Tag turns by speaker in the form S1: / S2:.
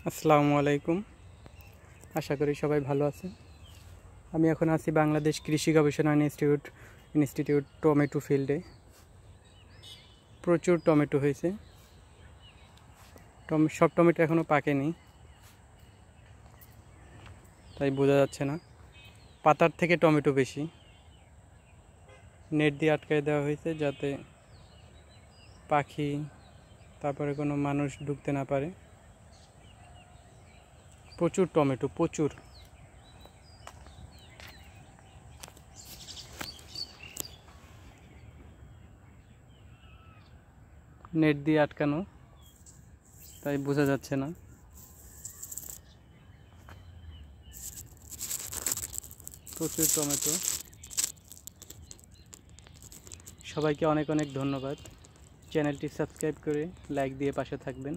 S1: আসসালামু আলাইকুম। আশা করি সবাই ভালো আছেন। আমি এখন আছি বাংলাদেশ কৃষি গবেষণা ইনস্টিটিউট টমেটো ফিল্ডে। প্রচুর টমেটো হয়েছে। সব টমেটো এখনও পাকেনি, তাই বোঝা যাচ্ছে না। পাতার থেকে টমেটো বেশি। নেট দিয়ে আটকায় দেওয়া হয়েছে যাতে পাখি তারপরে কোনো মানুষ ঢুকতে না পারে। প্রচুর টমেটো, প্রচুর। নেট দিয়ে আটকানো, তাই বোঝা যাচ্ছে না। প্রচুর টমেটো। সবাইকে অনেক অনেক ধন্যবাদ। চ্যানেলটি সাবস্ক্রাইব করে লাইক দিয়ে পাশে থাকবেন।